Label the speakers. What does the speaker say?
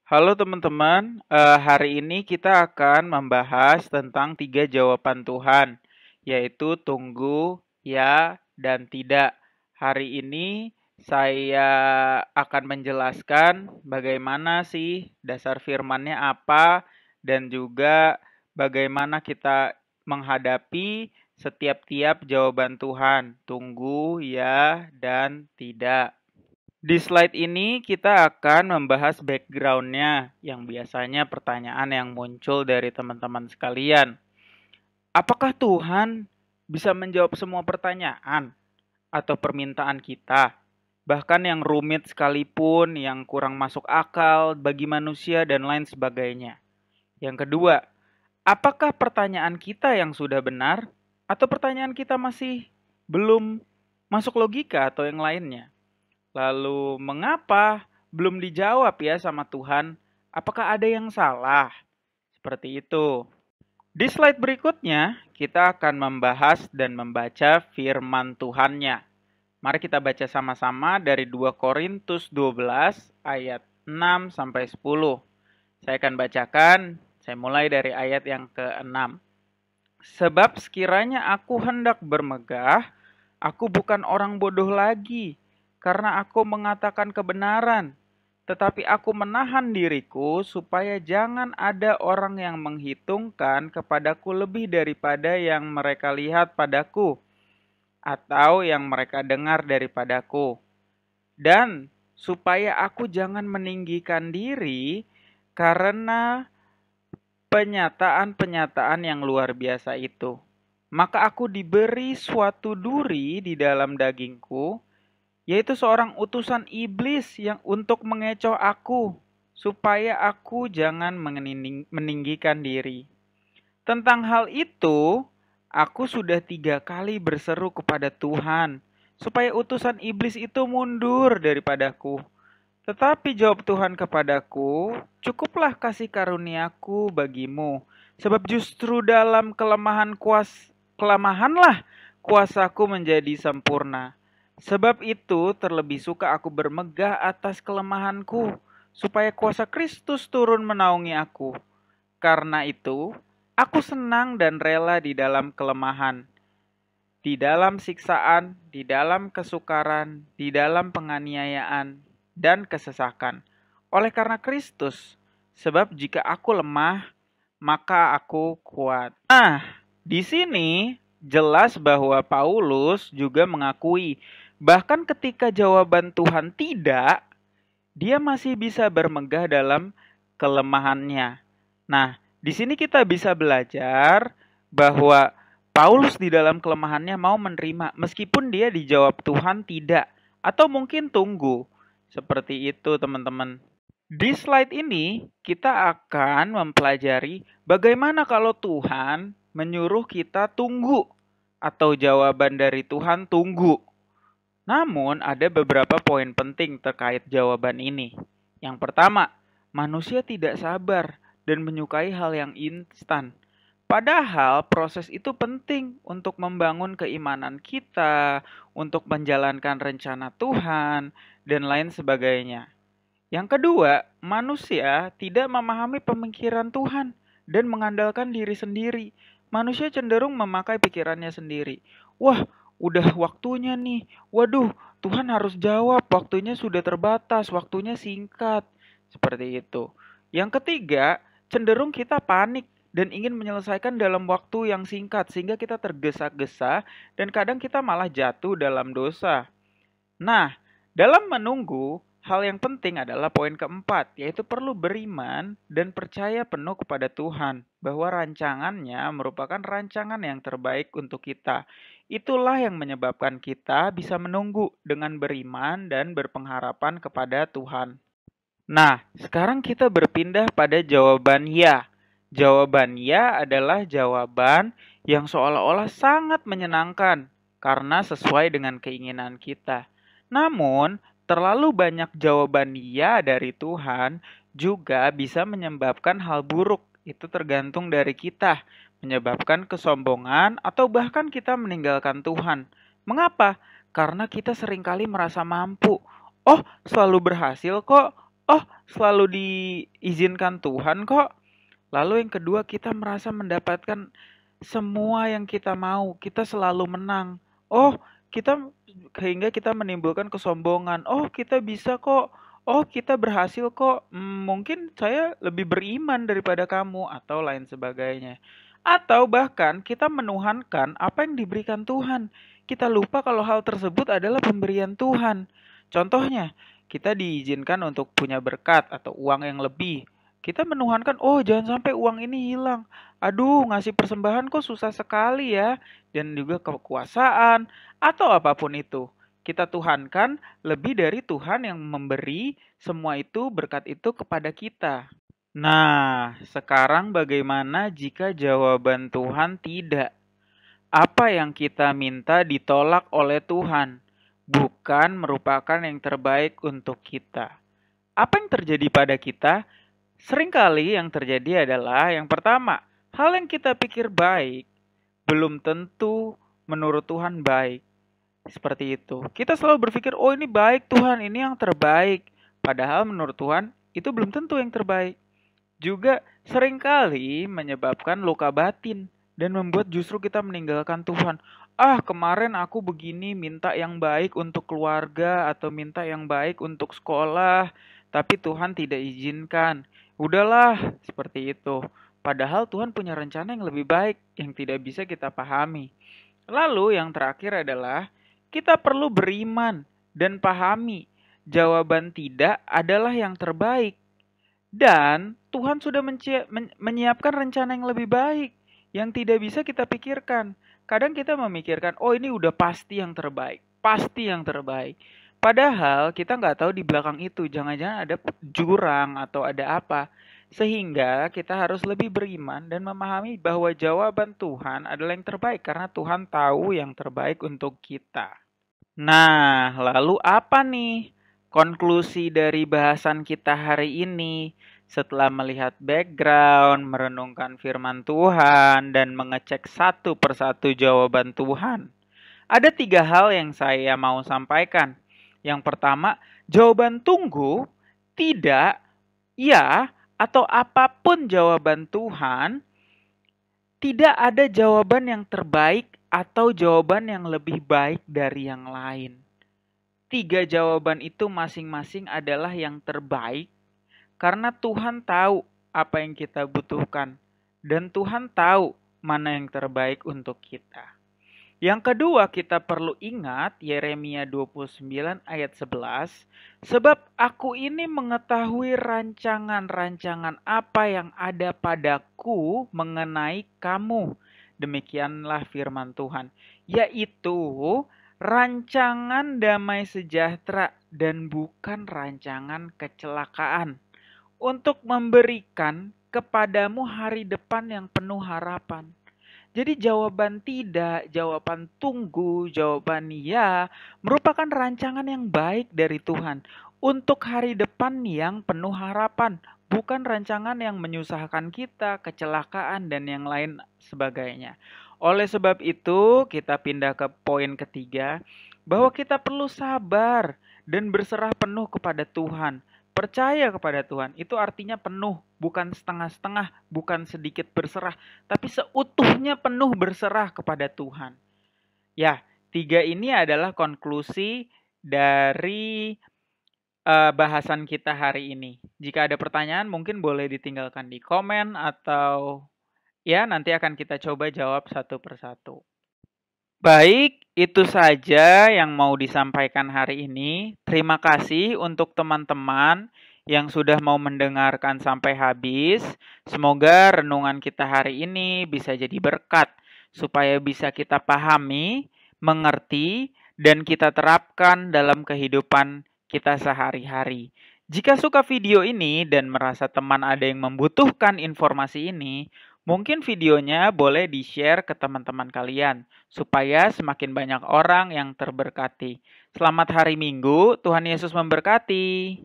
Speaker 1: Halo teman-teman, hari ini kita akan membahas tentang 3 jawaban Tuhan, yaitu tunggu, ya, dan tidak. Hari ini saya akan menjelaskan bagaimana sih dasar firman-nya apa dan juga bagaimana kita menghadapi setiap-tiap jawaban Tuhan, tunggu, ya, dan tidak. Di slide ini kita akan membahas background-nya yang biasanya pertanyaan yang muncul dari teman-teman sekalian. Apakah Tuhan bisa menjawab semua pertanyaan atau permintaan kita? Bahkan yang rumit sekalipun, yang kurang masuk akal bagi manusia dan lain sebagainya. Yang kedua, apakah pertanyaan kita yang sudah benar atau pertanyaan kita masih belum masuk logika atau yang lainnya? Lalu mengapa belum dijawab ya sama Tuhan? Apakah ada yang salah? Seperti itu. Di slide berikutnya, kita akan membahas dan membaca firman Tuhannya. Mari kita baca sama-sama dari 2 Korintus 12 ayat 6 sampai 10. Saya akan bacakan, saya mulai dari ayat yang ke-6. Sebab sekiranya aku hendak bermegah, aku bukan orang bodoh lagi, karena aku mengatakan kebenaran. Tetapi aku menahan diriku supaya jangan ada orang yang menghitungkan kepadaku lebih daripada yang mereka lihat padaku, atau yang mereka dengar daripadaku. Dan supaya aku jangan meninggikan diri karena penyataan-penyataan yang luar biasa itu. Maka aku diberi suatu duri di dalam dagingku, yaitu seorang utusan iblis yang untuk mengecoh aku, supaya aku jangan meninggikan diri. Tentang hal itu, aku sudah 3 kali berseru kepada Tuhan, supaya utusan iblis itu mundur daripadaku. Tetapi jawab Tuhan kepadaku, cukuplah kasih karuniaku bagimu, sebab justru dalam kelemahanlah kuasaku menjadi sempurna. Sebab itu terlebih suka aku bermegah atas kelemahanku, supaya kuasa Kristus turun menaungi aku. Karena itu, aku senang dan rela di dalam kelemahan, di dalam siksaan, di dalam kesukaran, di dalam penganiayaan, dan kesesakan. Oleh karena Kristus, sebab jika aku lemah, maka aku kuat. Di sini jelas bahwa Paulus juga mengakui, bahkan ketika jawaban Tuhan tidak, dia masih bisa bermegah dalam kelemahannya. Nah, di sini kita bisa belajar bahwa Paulus di dalam kelemahannya mau menerima meskipun dia dijawab Tuhan tidak atau mungkin tunggu. Seperti itu, teman-teman. Di slide ini kita akan mempelajari bagaimana kalau Tuhan menyuruh kita tunggu atau jawaban dari Tuhan tunggu. Namun, ada beberapa poin penting terkait jawaban ini. Yang pertama, manusia tidak sabar dan menyukai hal yang instan. Padahal proses itu penting untuk membangun keimanan kita, untuk menjalankan rencana Tuhan, dan lain sebagainya. Yang kedua, manusia tidak memahami pemikiran Tuhan dan mengandalkan diri sendiri. Manusia cenderung memakai pikirannya sendiri. Wah, udah waktunya nih. Waduh, Tuhan harus jawab. Waktunya sudah terbatas, waktunya singkat. Seperti itu. Yang ketiga, cenderung kita panik dan ingin menyelesaikan dalam waktu yang singkat sehingga kita tergesa-gesa dan kadang kita malah jatuh dalam dosa. Nah, dalam menunggu, hal yang penting adalah poin keempat, yaitu perlu beriman dan percaya penuh kepada Tuhan bahwa rancangannya merupakan rancangan yang terbaik untuk kita. Itulah yang menyebabkan kita bisa menunggu dengan beriman dan berpengharapan kepada Tuhan. Nah, sekarang kita berpindah pada jawaban ya. Jawaban ya adalah jawaban yang seolah-olah sangat menyenangkan karena sesuai dengan keinginan kita. Namun, terlalu banyak jawaban ya dari Tuhan juga bisa menyebabkan hal buruk. Itu tergantung dari kita, menyebabkan kesombongan atau bahkan kita meninggalkan Tuhan. Mengapa? Karena kita seringkali merasa mampu. Oh, selalu berhasil kok. Oh, selalu diizinkan Tuhan kok. Lalu yang kedua, kita merasa mendapatkan semua yang kita mau, kita selalu menang. Oh, kita sehingga kita menimbulkan kesombongan. Oh, kita bisa kok. Oh, kita berhasil kok. Mungkin saya lebih beriman daripada kamu atau lain sebagainya. Atau bahkan kita menuhankan apa yang diberikan Tuhan. Kita lupa kalau hal tersebut adalah pemberian Tuhan. Contohnya, kita diizinkan untuk punya berkat atau uang yang lebih. Kita menuhankan, oh jangan sampai uang ini hilang. Aduh, ngasih persembahan kok susah sekali ya. Dan juga kekuasaan atau apapun itu. Kita tuhankan lebih dari Tuhan yang memberi semua itu, berkat itu kepada kita. Nah, sekarang bagaimana jika jawaban Tuhan tidak? Apa yang kita minta ditolak oleh Tuhan, bukan merupakan yang terbaik untuk kita. Apa yang terjadi pada kita? Seringkali yang terjadi adalah yang pertama, hal yang kita pikir baik belum tentu menurut Tuhan baik. Seperti itu. Kita selalu berpikir, oh ini baik Tuhan, ini yang terbaik. Padahal menurut Tuhan, itu belum tentu yang terbaik. Juga seringkali menyebabkan luka batin dan membuat justru kita meninggalkan Tuhan. Ah, kemarin aku begini minta yang baik untuk keluarga atau minta yang baik untuk sekolah, tapi Tuhan tidak izinkan. Udahlah, seperti itu. Padahal Tuhan punya rencana yang lebih baik yang tidak bisa kita pahami. Lalu yang terakhir adalah kita perlu beriman dan pahami jawaban tidak adalah yang terbaik. Dan Tuhan sudah menyiapkan rencana yang lebih baik yang tidak bisa kita pikirkan. Kadang kita memikirkan, oh ini udah pasti yang terbaik, pasti yang terbaik. Padahal kita nggak tahu di belakang itu, jangan-jangan ada jurang atau ada apa. Sehingga kita harus lebih beriman dan memahami bahwa jawaban Tuhan adalah yang terbaik karena Tuhan tahu yang terbaik untuk kita. Nah, lalu apa nih konklusi dari bahasan kita hari ini? Setelah melihat background, merenungkan firman Tuhan, dan mengecek satu persatu jawaban Tuhan. Ada 3 hal yang saya mau sampaikan. Yang pertama, jawaban tunggu, tidak, ya, atau apapun jawaban Tuhan, tidak ada jawaban yang terbaik atau jawaban yang lebih baik dari yang lain. 3 jawaban itu masing-masing adalah yang terbaik karena Tuhan tahu apa yang kita butuhkan dan Tuhan tahu mana yang terbaik untuk kita. Yang kedua, kita perlu ingat Yeremia 29 ayat 11, sebab aku ini mengetahui rancangan-rancangan apa yang ada padaku mengenai kamu. Demikianlah firman Tuhan, yaitu rancangan damai sejahtera dan bukan rancangan kecelakaan, untuk memberikan kepadamu hari depan yang penuh harapan. Jadi jawaban tidak, jawaban tunggu, jawaban ya merupakan rancangan yang baik dari Tuhan untuk hari depan yang penuh harapan, bukan rancangan yang menyusahkan kita, kecelakaan dan yang lain sebagainya. Oleh sebab itu, kita pindah ke poin ketiga, bahwa kita perlu sabar dan berserah penuh kepada Tuhan. Percaya kepada Tuhan, itu artinya penuh, bukan setengah-setengah, bukan sedikit berserah, tapi seutuhnya penuh berserah kepada Tuhan. Ya, 3 ini adalah konklusi dari bahasan kita hari ini. Jika ada pertanyaan mungkin boleh ditinggalkan di komen atau ya nanti akan kita coba jawab satu persatu. Baik, itu saja yang mau disampaikan hari ini. Terima kasih untuk teman-teman yang sudah mau mendengarkan sampai habis. Semoga renungan kita hari ini bisa jadi berkat, supaya bisa kita pahami, mengerti, dan kita terapkan dalam kehidupan kita sehari-hari. Jika suka video ini dan merasa teman ada yang membutuhkan informasi ini, mungkin videonya boleh di-share ke teman-teman kalian, supaya semakin banyak orang yang terberkati. Selamat hari Minggu, Tuhan Yesus memberkati.